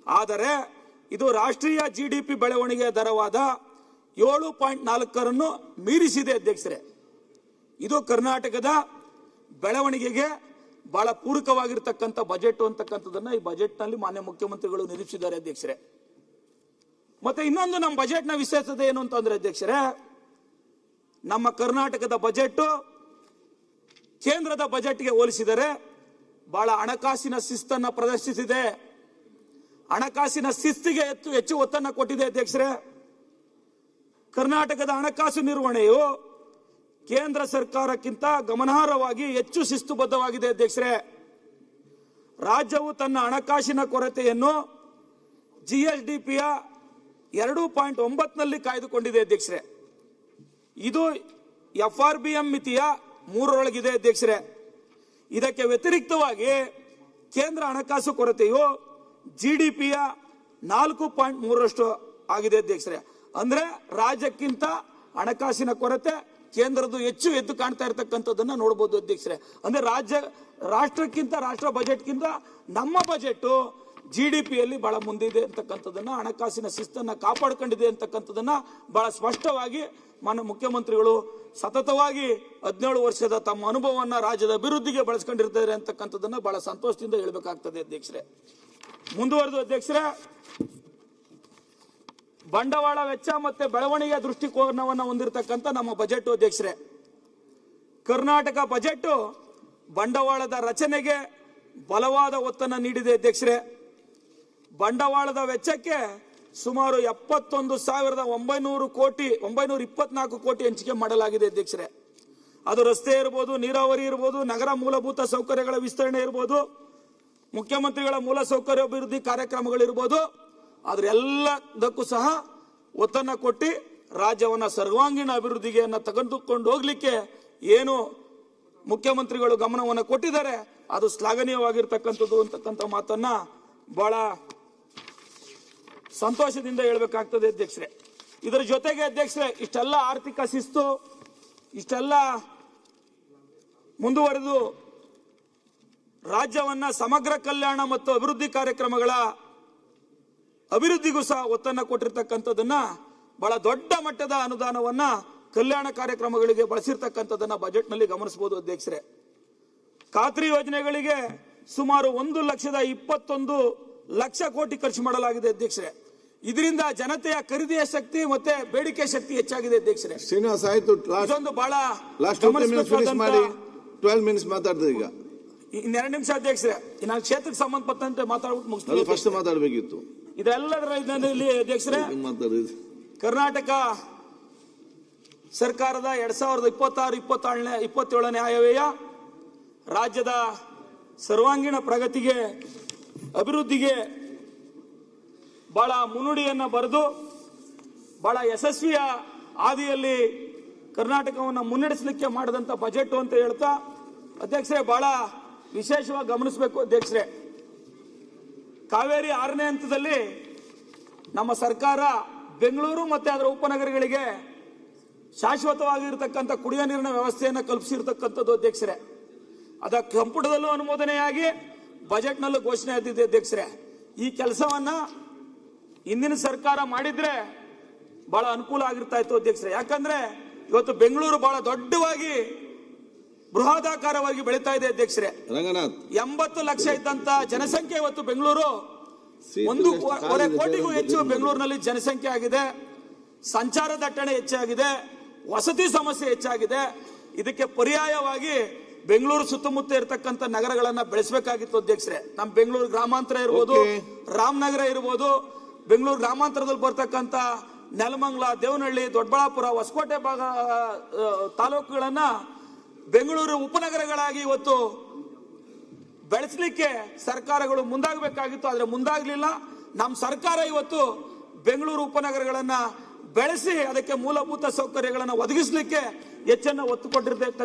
ಆದರೆ ಇದು ರಾಷ್ಟ್ರೀಯ GDP ಬೆಳವಣಿಗೆಯ ದರವಾದ 7.4 ಮೀರಿಸಿದೆ ಅಧ್ಯಕ್ಷರೇ. ಇದು ಕರ್ನಾಟಕದ ಬೆಳವಣಿಗೆಗೆ ಬಹಳ ಪೂರಕವಾಗಿರ್ತಕ್ಕಂಥ ಬಜೆಟ್ ಅಂತಕ್ಕಂಥದ್ದನ್ನ ಈ ಬಜೆಟ್ ನಲ್ಲಿ ಮಾನ್ಯ ಮುಖ್ಯಮಂತ್ರಿಗಳು ನಿರೂಪಿಸಿದ್ದಾರೆ ಅಧ್ಯಕ್ಷರೇ. ಮತ್ತೆ ಇನ್ನೊಂದು ನಮ್ಮ ಬಜೆಟ್ ನ ವಿಶೇಷತೆ ಏನು ಅಂತಂದ್ರೆ ಅಧ್ಯಕ್ಷರೇ, ನಮ್ಮ ಕರ್ನಾಟಕದ ಬಜೆಟ್ ಕೇಂದ್ರದ ಬಜೆಟ್ಗೆ ಹೋಲಿಸಿದರೆ ಬಹಳ ಹಣಕಾಸಿನ ಶಿಸ್ತನ್ನ ಪ್ರದರ್ಶಿಸಿದೆ. ಹಣಕಾಸಿನ ಶಿಸ್ತಿಗೆ ಹೆಚ್ಚು ಒತ್ತನ್ನು ಕೊಟ್ಟಿದೆ ಅಧ್ಯಕ್ಷರೇ. ಕರ್ನಾಟಕದ ಹಣಕಾಸು ನಿರ್ವಹಣೆಯು ಕೇಂದ್ರ ಸರ್ಕಾರಕ್ಕಿಂತ ಗಮನಾರ್ಹವಾಗಿ ಹೆಚ್ಚು ಶಿಸ್ತುಬದ್ಧವಾಗಿದೆ ಅಧ್ಯಕ್ಷರೇ. ರಾಜ್ಯವು ತನ್ನ ಹಣಕಾಸಿನ ಕೊರತೆಯನ್ನು GSDPಯ 2.9 ಕಾಯ್ದುಕೊಂಡಿದೆ ಅಧ್ಯಕ್ಷರೇ. ಇದು FRBM ಮಿತಿಯ 3 ಅಧ್ಯಕ್ಷರೇ. ಇದಕ್ಕೆ ವ್ಯತಿರಿಕ್ತವಾಗಿ ಕೇಂದ್ರ ಹಣಕಾಸು ಕೊರತೆಯು GDPಯ 4.3 ಆಗಿದೆ ಅಧ್ಯಕ್ಷರೇ. ಅಂದ್ರೆ ರಾಜ್ಯಕ್ಕಿಂತ ಹಣಕಾಸಿನ ಕೊರತೆ ಕೇಂದ್ರದ್ದು ಹೆಚ್ಚು ಎದ್ದು ಕಾಣ್ತಾ ಇರತಕ್ಕಂಥದ್ದನ್ನ ನೋಡಬಹುದು ಅಧ್ಯಕ್ಷರೇ. ಅಂದ್ರೆ ರಾಷ್ಟ್ರಕ್ಕಿಂತ ರಾಷ್ಟ್ರ ಬಜೆಟ್ಗಿಂತ ನಮ್ಮ ಬಜೆಟ್ GDPಯಲ್ಲಿ ಬಹಳ ಮುಂದಿದೆ ಅಂತಕ್ಕಂಥದ್ದನ್ನ, ಹಣಕಾಸಿನ ಶಿಸ್ತನ್ನ ಕಾಪಾಡಿಕೊಂಡಿದೆ ಅಂತಕ್ಕಂಥದ್ದನ್ನ ಬಹಳ ಸ್ಪಷ್ಟವಾಗಿ ಮಾನ್ಯ ಮುಖ್ಯಮಂತ್ರಿಗಳು ಸತತವಾಗಿ 17 ವರ್ಷದ ತಮ್ಮ ಅನುಭವವನ್ನ ರಾಜ್ಯದ ಅಭಿವೃದ್ಧಿಗೆ ಬಳಸ್ಕೊಂಡಿರ್ತಾರೆ ಅಂತಕ್ಕಂಥದ್ದನ್ನ ಬಹಳ ಸಂತೋಷದಿಂದ ಹೇಳಬೇಕಾಗ್ತದೆ ಅಧ್ಯಕ್ಷರೇ. ಮುಂದುವರೆದು ಅಧ್ಯಕ್ಷರೇ, ಬಂಡವಾಳ ವೆಚ್ಚ ಮತ್ತೆ ಬೆಳವಣಿಗೆ ದೃಷ್ಟಿಕೋನವನ್ನು ಹೊಂದಿರತಕ್ಕಂಥ ನಮ್ಮ ಬಜೆಟ್ ಅಧ್ಯಕ್ಷರೇ. ಕರ್ನಾಟಕ ಬಜೆಟ್ ಬಂಡವಾಳದ ರಚನೆಗೆ ಬಲವಾದ ಒತ್ತನ್ನು ನೀಡಿದೆ ಅಧ್ಯಕ್ಷರೇ. ಬಂಡವಾಳದ ವೆಚ್ಚಕ್ಕೆ ಸುಮಾರು 71,924 ಕೋಟಿ ಹಂಚಿಕೆ ಮಾಡಲಾಗಿದೆ ಅಧ್ಯಕ್ಷರೇ. ಅದು ರಸ್ತೆ ಇರಬಹುದು, ನೀರಾವರಿ ಇರಬಹುದು, ನಗರ ಮೂಲಭೂತ ಸೌಕರ್ಯಗಳ ವಿಸ್ತರಣೆ ಇರಬಹುದು, ಮುಖ್ಯಮಂತ್ರಿಗಳ ಮೂಲ ಸೌಕರ್ಯ ಅಭಿವೃದ್ಧಿ ಕಾರ್ಯಕ್ರಮಗಳಿರ್ಬೋದು. ಆದ್ರೆ ಎಲ್ಲದಕ್ಕೂ ಸಹ ಒತ್ತನ್ನು ಕೊಟ್ಟು ರಾಜ್ಯವನ್ನ ಸರ್ವಾಂಗೀಣ ಅಭಿವೃದ್ಧಿಗೆಯನ್ನು ತೆಗೆದುಕೊಂಡು ಹೋಗ್ಲಿಕ್ಕೆ ಏನು ಮುಖ್ಯಮಂತ್ರಿಗಳು ಗಮನವನ್ನು ಕೊಟ್ಟಿದ್ದಾರೆ ಅದು ಶ್ಲಾಘನೀಯವಾಗಿರ್ತಕ್ಕಂಥದ್ದು ಅಂತಕ್ಕಂಥ ಮಾತನ್ನ ಬಹಳ ಸಂತೋಷದಿಂದ ಹೇಳಬೇಕಾಗ್ತದೆ ಅಧ್ಯಕ್ಷರೇ. ಇದರ ಜೊತೆಗೆ ಅಧ್ಯಕ್ಷರೇ, ಇಷ್ಟೆಲ್ಲ ಆರ್ಥಿಕ ಶಿಸ್ತು, ಇಷ್ಟೆಲ್ಲ ಮುಂದುವರೆದು ರಾಜ್ಯವನ್ನ ಸಮಗ್ರ ಕಲ್ಯಾಣ ಮತ್ತು ಅಭಿವೃದ್ಧಿ ಕಾರ್ಯಕ್ರಮಗಳ ಅಭಿವೃದ್ಧಿಗೂ ಸಹ ಒತ್ತನ್ನು ಕೊಟ್ಟಿರ್ತಕ್ಕಂಥದ್ದನ್ನ, ಬಹಳ ದೊಡ್ಡ ಮಟ್ಟದ ಅನುದಾನವನ್ನ ಕಲ್ಯಾಣ ಕಾರ್ಯಕ್ರಮಗಳಿಗೆ ಬಳಸಿರ್ತಕ್ಕಂಥದ್ದನ್ನ ಬಜೆಟ್ ನಲ್ಲಿ ಗಮನಿಸಬಹುದು ಅಧ್ಯಕ್ಷರೇ. ಖಾತ್ರಿ ಯೋಜನೆಗಳಿಗೆ ಸುಮಾರು 1,21,00,000 ಕೋಟಿ ಖರ್ಚು ಮಾಡಲಾಗಿದೆ ಅಧ್ಯಕ್ಷರೇ. ಇದರಿಂದ ಜನತೆಯ ಖರೀದಿಯ ಶಕ್ತಿ ಮತ್ತೆ ಬೇಡಿಕೆ ಶಕ್ತಿ ಹೆಚ್ಚಾಗಿದೆ ಅಧ್ಯಕ್ಷರೇ. ಶ್ರೀನಿವಾಸ್ ಆಯ್ತು, ಇದೊಂದು ಬಹಳ 12 ಮಿನಿಟ್ಸ್ ಮಾತಾಡ್ತದೆ. ಈಗ 2 ನಿಮಿಷ ಅಧ್ಯಕ್ಷರೇ, ನಾನು ಕ್ಷೇತ್ರಕ್ಕೆ ಸಂಬಂಧಪಟ್ಟಂತೆ ಮಾತಾಡ್ಬಿಟ್ಟು ಮುಗಿಸ್ತೀನಿ. ಫಸ್ಟ್ ಮಾತಾಡಬೇಕಿತ್ತು. ಇದೆಲ್ಲದರ ಇದರಲ್ಲಿ ಅಧ್ಯಕ್ಷರೇ, ಕರ್ನಾಟಕ ಸರ್ಕಾರದ 2026-27ನೇ ಆಯವ್ಯಯ ರಾಜ್ಯದ ಸರ್ವಾಂಗೀಣ ಪ್ರಗತಿಗೆ, ಅಭಿವೃದ್ಧಿಗೆ ಬಹಳ ಮುನ್ನುಡಿಯನ್ನ ಬರೆದು ಬಹಳ ಯಶಸ್ವಿಯ ಹಾದಿಯಲ್ಲಿ ಕರ್ನಾಟಕವನ್ನು ಮುನ್ನಡೆಸಲಿಕ್ಕೆ ಮಾಡಿದಂತ ಬಜೆಟ್ ಅಂತ ಹೇಳ್ತಾ ಅಧ್ಯಕ್ಷರೇ, ಬಹಳ ವಿಶೇಷವಾಗಿ ಗಮನಿಸಬೇಕು ಅಧ್ಯಕ್ಷರೇ. ಕಾವೇರಿ 6ನೇ ಹಂತದಲ್ಲಿ ನಮ್ಮ ಸರ್ಕಾರ ಬೆಂಗಳೂರು ಮತ್ತೆ ಅದರ ಉಪನಗರಗಳಿಗೆ ಶಾಶ್ವತವಾಗಿರ್ತಕ್ಕಂಥ ಕುಡಿಯುವ ನೀರಿನ ವ್ಯವಸ್ಥೆಯನ್ನು ಕಲ್ಪಿಸಿರ್ತಕ್ಕಂಥದ್ದು ಅಧ್ಯಕ್ಷರೇ. ಅದ ಸಂಪುಟದಲ್ಲೂ ಅನುಮೋದನೆಯಾಗಿ ಬಜೆಟ್ ನಲ್ಲೂ ಘೋಷಣೆ ಆಗಿದೆ ಅಧ್ಯಕ್ಷರೇ. ಈ ಕೆಲಸವನ್ನ ಹಿಂದಿನ ಸರ್ಕಾರ ಮಾಡಿದ್ರೆ ಬಹಳ ಅನುಕೂಲ ಆಗಿರ್ತಾ ಇತ್ತು ಅಧ್ಯಕ್ಷರೇ. ಯಾಕಂದ್ರೆ ಇವತ್ತು ಬೆಂಗಳೂರು ಬಹಳ ದೊಡ್ಡವಾಗಿ ಬೃಹದಾಕಾರವಾಗಿ ಬೆಳೀತಾ ಇದೆ ಅಧ್ಯಕ್ಷರೇ. 80 ಲಕ್ಷ ಇದ್ದಂತ ಜನಸಂಖ್ಯೆ ಇವತ್ತು ಬೆಂಗಳೂರು 1.25 ಕೋಟಿಗೂ ಹೆಚ್ಚು ಬೆಂಗಳೂರಿನಲ್ಲಿ ಜನಸಂಖ್ಯೆ ಆಗಿದೆ. ಸಂಚಾರ ದಟ್ಟಣೆ ಹೆಚ್ಚಾಗಿದೆ, ವಸತಿ ಸಮಸ್ಯೆ ಹೆಚ್ಚಾಗಿದೆ. ಇದಕ್ಕೆ ಪರ್ಯಾಯವಾಗಿ ಬೆಂಗಳೂರು ಸುತ್ತಮುತ್ತ ಇರತಕ್ಕಂಥ ನಗರಗಳನ್ನ ಬೆಳೆಸಬೇಕಾಗಿತ್ತು ಅಧ್ಯಕ್ಷರೇ. ನಮ್ಮ ಬೆಂಗಳೂರು ಗ್ರಾಮಾಂತರ ಇರ್ಬೋದು, ರಾಮನಗರ ಇರ್ಬೋದು, ಬೆಂಗಳೂರು ಗ್ರಾಮಾಂತರದಲ್ಲಿ ಬರ್ತಕ್ಕಂಥ ನೆಲಮಂಗಲ, ದೇವನಹಳ್ಳಿ, ದೊಡ್ಡಬಳ್ಳಾಪುರ, ಹೊಸಕೋಟೆ ಭಾಗ ತಾಲೂಕುಗಳನ್ನ ಬೆಂಗಳೂರು ಉಪನಗರಗಳಾಗಿ ಇವತ್ತು ಬೆಳೆಸಲಿಕ್ಕೆ ಸರ್ಕಾರಗಳು ಮುಂದಾಗಬೇಕಾಗಿತ್ತು. ಆದ್ರೆ ಮುಂದಾಗಲಿಲ್ಲ. ನಮ್ಮ ಸರ್ಕಾರ ಇವತ್ತು ಬೆಂಗಳೂರು ಉಪನಗರಗಳನ್ನ ಬೆಳೆಸಿ ಅದಕ್ಕೆ ಮೂಲಭೂತ ಸೌಕರ್ಯಗಳನ್ನು ಒದಗಿಸಲಿಕ್ಕೆ ಹೆಚ್ಚನ್ನ ಒತ್ತು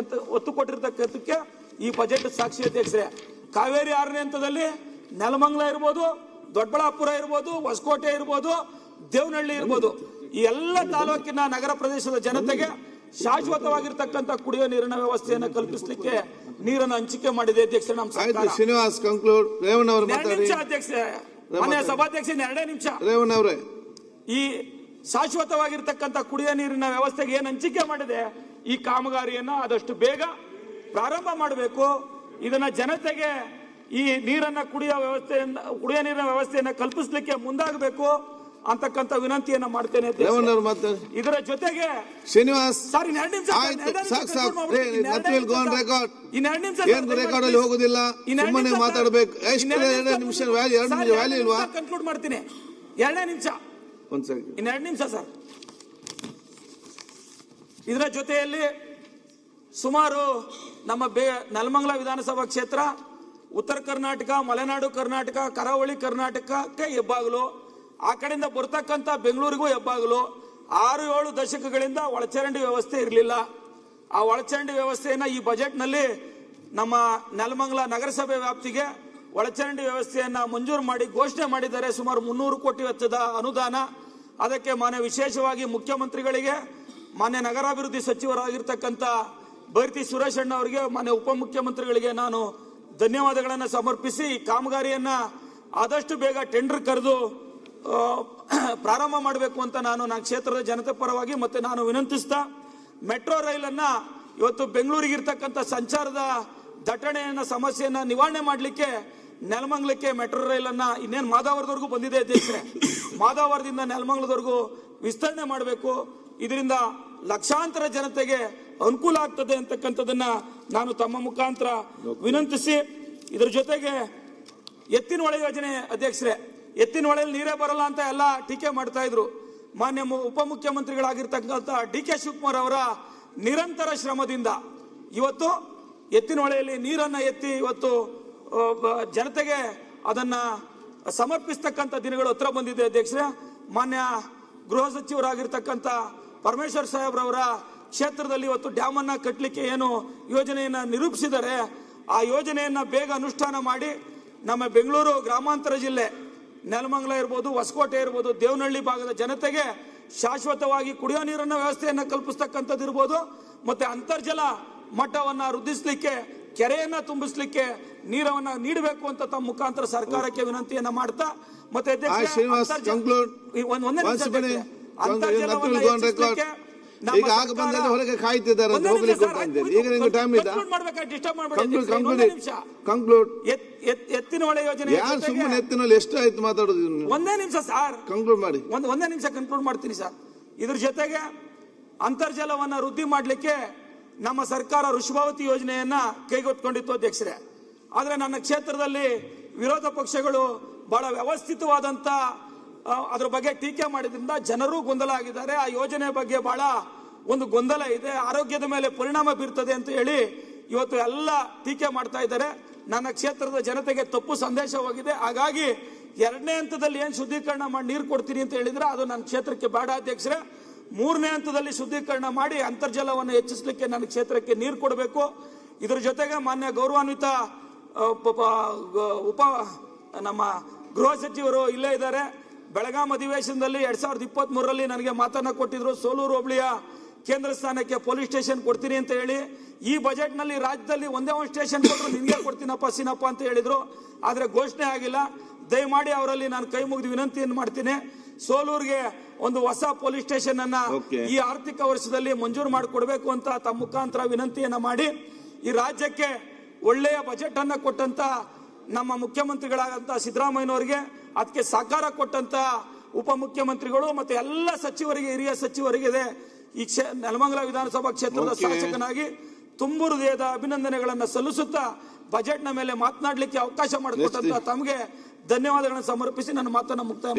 ಕೊಟ್ಟಿರ್ತಕ್ಕಂಥಕ್ಕೆ ಈ ಬಜೆಟ್ ಸಾಕ್ಷಿ ಅಧ್ಯಕ್ಷರೇ. ಕಾವೇರಿ 6ನೇ ಹಂತದಲ್ಲಿ ನೆಲಮಂಗಲ ಇರ್ಬೋದು, ದೊಡ್ಡಬಳ್ಳಾಪುರ ಇರ್ಬೋದು, ಹೊಸಕೋಟೆ ಇರ್ಬೋದು, ದೇವನಹಳ್ಳಿ ಇರ್ಬೋದು, ಈ ಎಲ್ಲ ತಾಲೂಕಿನ ನಗರ ಪ್ರದೇಶದ ಜನತೆಗೆ ಶಾಶ್ವತವಾಗಿರ್ತಕ್ಕಂಥ ಕುಡಿಯುವ ನೀರಿನ ವ್ಯವಸ್ಥೆಯನ್ನು ಕಲ್ಪಿಸಲಿಕ್ಕೆ ನೀರನ್ನು ಹಂಚಿಕೆ ಮಾಡಿದೆ ಅಧ್ಯಕ್ಷ. ನಮ್ಮ ಸರ್ಕಾರ ಶ್ರೀನಿವಾಸ್ ಕಂಕ್ಲೂಡ್. ರೇವಣ್ಣ ಅವರು ಅಧ್ಯಕ್ಷ ಮನೆ ಸಭಾಧ್ಯಕ್ಷ 2 ನಿಮಿಷ. ರೇವಣ್ಣ ಅವರೇ, ಈ ಶಾಶ್ವತವಾಗಿರ್ತಕ್ಕಂಥ ಕುಡಿಯ ನೀರಿನ ವ್ಯವಸ್ಥೆಗೆ ಏನು ಹಂಚಿಕೆ ಮಾಡಿದೆ, ಈ ಕಾಮಗಾರಿಯನ್ನ ಆದಷ್ಟು ಬೇಗ ಪ್ರಾರಂಭ ಮಾಡಬೇಕು. ಇದನ್ನ ಜನತೆಗೆ ಈ ನೀರನ್ನ ಕುಡಿಯ ನೀರಿನ ವ್ಯವಸ್ಥೆಯನ್ನ ಕಲ್ಪಿಸಲಿಕ್ಕೆ ಮುಂದಾಗಬೇಕು ಅಂತಕ್ಕಂಥ ವಿನಂತಿಯನ್ನ ಮಾಡ್ತೇನೆ. ಇದರ ಜೊತೆಗೆ ಶ್ರೀನಿವಾಸ್ ಸರ್ 2 ನಿಮಿಷ ಹೋಗುದಿಲ್ಲ, ಸುಮ್ಮನೆ ಮಾತಾಡಬೇಕು. ಎಷ್ಟು 2 ನಿಮಿಷ ವ್ಯಾಲ್ಯೂ ಇಲ್ವಾ? ಕನ್ಕ್ಲೂಡ್ ಮಾಡ್ತೀನಿ. 2 ನಿಮಿಷ, 2 ನಿಮಿಷ ಸರ್. ಇದರ ಜೊತೆಯಲ್ಲಿ ಸುಮಾರು ನಮ್ಮ ನೆಲಮಂಗಲ ವಿಧಾನಸಭಾ ಕ್ಷೇತ್ರ, ಉತ್ತರ ಕರ್ನಾಟಕ, ಮಲೆನಾಡು ಕರ್ನಾಟಕ, ಕರಾವಳಿ ಕರ್ನಾಟಕಕ್ಕೆ ಹೆಬ್ಬಾಗಲು, ಆ ಕಡೆಯಿಂದ ಬರ್ತಕ್ಕಂಥ ಬೆಂಗಳೂರಿಗೂ ಹೆಬ್ಬಾಗಲು. 6-7 ದಶಕಗಳಿಂದ ಒಳಚರಂಡಿ ವ್ಯವಸ್ಥೆ ಇರಲಿಲ್ಲ. ಆ ಒಳಚರಂಡಿ ವ್ಯವಸ್ಥೆಯನ್ನ ಈ ಬಜೆಟ್ನಲ್ಲಿ ನಮ್ಮ ನೆಲಮಂಗಲ ನಗರಸಭೆ ವ್ಯಾಪ್ತಿಗೆ ಒಳಚರಂಡಿ ವ್ಯವಸ್ಥೆಯನ್ನ ಮಂಜೂರು ಮಾಡಿ ಘೋಷಣೆ ಮಾಡಿದ್ದಾರೆ. ಸುಮಾರು 300 ಕೋಟಿ ವೆಚ್ಚದ ಅನುದಾನ. ಅದಕ್ಕೆ ಮಾನ್ಯ ವಿಶೇಷವಾಗಿ ಮುಖ್ಯಮಂತ್ರಿಗಳಿಗೆ, ಮಾನ್ಯ ನಗರಾಭಿವೃದ್ಧಿ ಸಚಿವರಾಗಿರ್ತಕ್ಕಂಥ ಬೈರತಿ ಸುರೇಶ್ ಅಣ್ಣ ಅವರಿಗೆ, ಮಾನ್ಯ ಉಪಮುಖ್ಯಮಂತ್ರಿಗಳಿಗೆ ನಾನು ಧನ್ಯವಾದಗಳನ್ನು ಸಮರ್ಪಿಸಿ ಈ ಕಾಮಗಾರಿಯನ್ನ ಆದಷ್ಟು ಬೇಗ ಟೆಂಡರ್ ಕರೆದು ಪ್ರಾರಂಭ ಮಾಡಬೇಕು ಅಂತ ನಾನು ಕ್ಷೇತ್ರದ ಜನತೆ ಪರವಾಗಿ ಮತ್ತೆ ನಾನು ವಿನಂತಿಸ್ತಾ, ಮೆಟ್ರೋ ರೈಲನ್ನ ಇವತ್ತು ಬೆಂಗಳೂರಿಗೆ ಇರ್ತಕ್ಕಂಥ ಸಂಚಾರದ ದಟ್ಟಣೆಯನ್ನ ಸಮಸ್ಯೆಯನ್ನ ನಿವಾರಣೆ ಮಾಡಲಿಕ್ಕೆ ನೆಲಮಂಗಲಕ್ಕೆ ಮೆಟ್ರೋ ರೈಲನ್ನ ಇನ್ನೇನು ಮಾದಾವರದವರೆಗೂ ಬಂದಿದೆ ಅಧ್ಯಕ್ಷರೇ, ಮಾದಾವರದಿಂದ ನೆಲಮಂಗಲದವರೆಗೂ ವಿಸ್ತರಣೆ ಮಾಡಬೇಕು. ಇದರಿಂದ ಲಕ್ಷಾಂತರ ಜನತೆಗೆ ಅನುಕೂಲ ಆಗ್ತದೆ ಅಂತಕ್ಕಂಥದ್ದನ್ನ ನಾನು ತಮ್ಮ ಮುಖಾಂತರ ವಿನಂತಿಸಿ, ಇದರ ಜೊತೆಗೆ ಎತ್ತಿನ ಹೊಳೆ ಯೋಜನೆ ಅಧ್ಯಕ್ಷರೇ, ಎತ್ತಿನ ಹೊಳೆಯಲ್ಲಿ ನೀರೇ ಬರಲ್ಲ ಅಂತ ಎಲ್ಲ ಟೀಕೆ ಮಾಡ್ತಾ ಇದ್ರು. ಮಾನ್ಯ ಉಪಮುಖ್ಯಮಂತ್ರಿಗಳಾಗಿರ್ತಕ್ಕಂಥ DK ಶಿವಕುಮಾರ್ ಅವರ ನಿರಂತರ ಶ್ರಮದಿಂದ ಇವತ್ತು ಎತ್ತಿನ ಹೊಳೆಯಲ್ಲಿ ನೀರನ್ನ ಎತ್ತಿ ಇವತ್ತು ಜನತೆಗೆ ಅದನ್ನ ಸಮರ್ಪಿಸ್ತಕ್ಕಂಥ ದಿನಗಳು ಹತ್ರ ಬಂದಿದೆ ಅಧ್ಯಕ್ಷರೇ. ಮಾನ್ಯ ಗೃಹ ಸಚಿವರಾಗಿರ್ತಕ್ಕಂಥ ಪರಮೇಶ್ವರ್ ಸಾಹೇಬ್ರವರ ಕ್ಷೇತ್ರದಲ್ಲಿ ಇವತ್ತು ಡ್ಯಾಮ್ ಅನ್ನ ಕಟ್ಟಲಿಕ್ಕೆ ಏನು ಯೋಜನೆಯನ್ನ ನಿರೂಪಿಸಿದರೆ, ಆ ಯೋಜನೆಯನ್ನ ಬೇಗ ಅನುಷ್ಠಾನ ಮಾಡಿ ನಮ್ಮ ಬೆಂಗಳೂರು ಗ್ರಾಮಾಂತರ ಜಿಲ್ಲೆ ನೆಲಮಂಗಲ ಇರ್ಬೋದು, ಹೊಸಕೋಟೆ ಇರ್ಬೋದು, ದೇವನಹಳ್ಳಿ ಭಾಗದ ಜನತೆಗೆ ಶಾಶ್ವತವಾಗಿ ಕುಡಿಯೋ ನೀರನ್ನ ವ್ಯವಸ್ಥೆಯನ್ನ ಕಲ್ಪಿಸ್ತಕ್ಕಂಥದ್ದು ಇರ್ಬೋದು, ಮತ್ತೆ ಅಂತರ್ಜಲ ಮಟ್ಟವನ್ನ ವೃದ್ಧಿಸಲಿಕ್ಕೆ, ಕೆರೆಯನ್ನ ತುಂಬಿಸಲಿಕ್ಕೆ ನೀರವನ್ನ ನೀಡಬೇಕು ಅಂತ ತಮ್ಮ ಮುಖಾಂತರ ಸರ್ಕಾರಕ್ಕೆ ವಿನಂತಿಯನ್ನ ಮಾಡ್ತಾ, ಮತ್ತೆ ಹೊರಗೆ ಕಾಯ್ತಿದ್ದಾರೆ. ಎತ್ತಿನ ಹೊಳೆ ಯೋಜನೆ ಸುಮ್ಮನೆ ಎತ್ತಿನಲ್ಲಿ ಎಷ್ಟು ಆಯ್ತು ಮಾತಾಡೋದು? 1 ನಿಮಿಷ ಸರ್, ಕನ್ಕ್ಲೂಡ್ ಮಾಡಿ. 1 ನಿಮಿಷ ಕನ್ಕ್ಲೂಡ್ ಮಾಡ್ತೀನಿ ಸರ್. ಇದ್ರ ಜೊತೆಗೆ ಅಂತರ್ಜಲವನ್ನ ವೃದ್ಧಿ ಮಾಡಲಿಕ್ಕೆ ನಮ್ಮ ಸರ್ಕಾರ ಋಷಭಾವತಿ ಯೋಜನೆಯನ್ನ ಕೈಗೆತ್ತಿಕೊಂಡಿತ್ತು ಅಧ್ಯಕ್ಷರೇ. ಆದ್ರೆ ನನ್ನ ಕ್ಷೇತ್ರದಲ್ಲಿ ವಿರೋಧ ಪಕ್ಷಗಳು ಬಹಳ ವ್ಯವಸ್ಥಿತವಾದಂತ ಅದ್ರ ಬಗ್ಗೆ ಟೀಕೆ ಮಾಡಿದ್ರಿಂದ ಜನರು ಗೊಂದಲ ಆಗಿದ್ದಾರೆ. ಆ ಯೋಜನೆ ಬಗ್ಗೆ ಬಹಳ ಒಂದು ಗೊಂದಲ ಇದೆ, ಆರೋಗ್ಯದ ಮೇಲೆ ಪರಿಣಾಮ ಬೀರ್ತದೆ ಅಂತ ಹೇಳಿ ಇವತ್ತು ಎಲ್ಲ ಟೀಕೆ ಮಾಡ್ತಾ ಇದ್ದಾರೆ. ನನ್ನ ಕ್ಷೇತ್ರದ ಜನತೆಗೆ ತಪ್ಪು ಸಂದೇಶ ಹೋಗಿದೆ. ಹಾಗಾಗಿ 2ನೇ ಹಂತದಲ್ಲಿ ಏನ್ ಶುದ್ಧೀಕರಣ ಮಾಡಿ ನೀರು ಕೊಡ್ತೀನಿ ಅಂತ ಹೇಳಿದ್ರೆ ಅದು ನನ್ನ ಕ್ಷೇತ್ರಕ್ಕೆ ಬೇಡ ಅಧ್ಯಕ್ಷರೇ. 3ನೇ ಹಂತದಲ್ಲಿ ಶುದ್ಧೀಕರಣ ಮಾಡಿ ಅಂತರ್ಜಲವನ್ನು ಹೆಚ್ಚಿಸಲಿಕ್ಕೆ ನನ್ನ ಕ್ಷೇತ್ರಕ್ಕೆ ನೀರು ಕೊಡಬೇಕು. ಇದರ ಜೊತೆಗೆ ಮಾನ್ಯ ಗೌರವಾನ್ವಿತ ನಮ್ಮ ಗೃಹ ಸಚಿವರು ಇಲ್ಲೇ ಇದ್ದಾರೆ. ಬೆಳಗಾಂ ಅಧಿವೇಶನದಲ್ಲಿ 2023ರಲ್ಲಿ ನನಗೆ ಮಾತನ್ನ ಕೊಟ್ಟಿದ್ರು, ಸೋಲೂರು ಹೋಬಳಿಯ ಕೇಂದ್ರ ಸ್ಥಾನಕ್ಕೆ ಪೊಲೀಸ್ ಸ್ಟೇಷನ್ ಕೊಡ್ತೀನಿ ಅಂತ ಹೇಳಿ. ಈ ಬಜೆಟ್ ನಲ್ಲಿ ರಾಜ್ಯದಲ್ಲಿ ಒಂದೇ ಒಂದು ಸ್ಟೇಷನ್ ಕೊಟ್ಟರು ನಿನ್ಗೆ ಕೊಡ್ತೀನಪ್ಪ ಸಿನಪ್ಪ ಅಂತ ಹೇಳಿದ್ರು, ಆದ್ರೆ ಘೋಷಣೆ ಆಗಿಲ್ಲ. ದಯಮಾಡಿ ಅವರಲ್ಲಿ ನಾನು ಕೈ ಮುಗಿದು ವಿನಂತಿಯನ್ನು ಮಾಡ್ತೀನಿ, ಸೋಲೂರಿಗೆ ಒಂದು ಹೊಸ ಪೊಲೀಸ್ ಸ್ಟೇಷನ್ ಅನ್ನ ಈ ಆರ್ಥಿಕ ವರ್ಷದಲ್ಲಿ ಮಂಜೂರು ಮಾಡಿಕೊಡ್ಬೇಕು ಅಂತ ತಮ್ಮ ಮುಖಾಂತರ ವಿನಂತಿಯನ್ನ ಮಾಡಿ, ಈ ರಾಜ್ಯಕ್ಕೆ ಒಳ್ಳೆಯ ಬಜೆಟ್ ಅನ್ನ ಕೊಟ್ಟಂತ ನಮ್ಮ ಮುಖ್ಯಮಂತ್ರಿಗಳಾದಂತ ಸಿದ್ದರಾಮಯ್ಯನವರಿಗೆ, ಅದಕ್ಕೆ ಸಹಕಾರ ಕೊಟ್ಟಂತ ಉಪಮುಖ್ಯಮಂತ್ರಿಗಳು ಮತ್ತೆ ಎಲ್ಲ ಸಚಿವರಿಗೆ, ಹಿರಿಯ ಸಚಿವರಿಗೆ ಈ ನೆಲಮಂಗಲ ವಿಧಾನಸಭಾ ಕ್ಷೇತ್ರದ ಶಾಸಕನಾಗಿ ತುಂಬು ಹೃದಯದ ಅಭಿನಂದನೆಗಳನ್ನು ಸಲ್ಲಿಸುತ್ತಾ ಬಜೆಟ್ನ ಮೇಲೆ ಮಾತನಾಡಲಿಕ್ಕೆ ಅವಕಾಶ ಮಾಡಿಕೊಟ್ಟಂತ ತಮಗೆ ಧನ್ಯವಾದಗಳನ್ನು ಸಮರ್ಪಿಸಿ ನನ್ನ ಮಾತನ್ನು ಮುಕ್ತಾಯ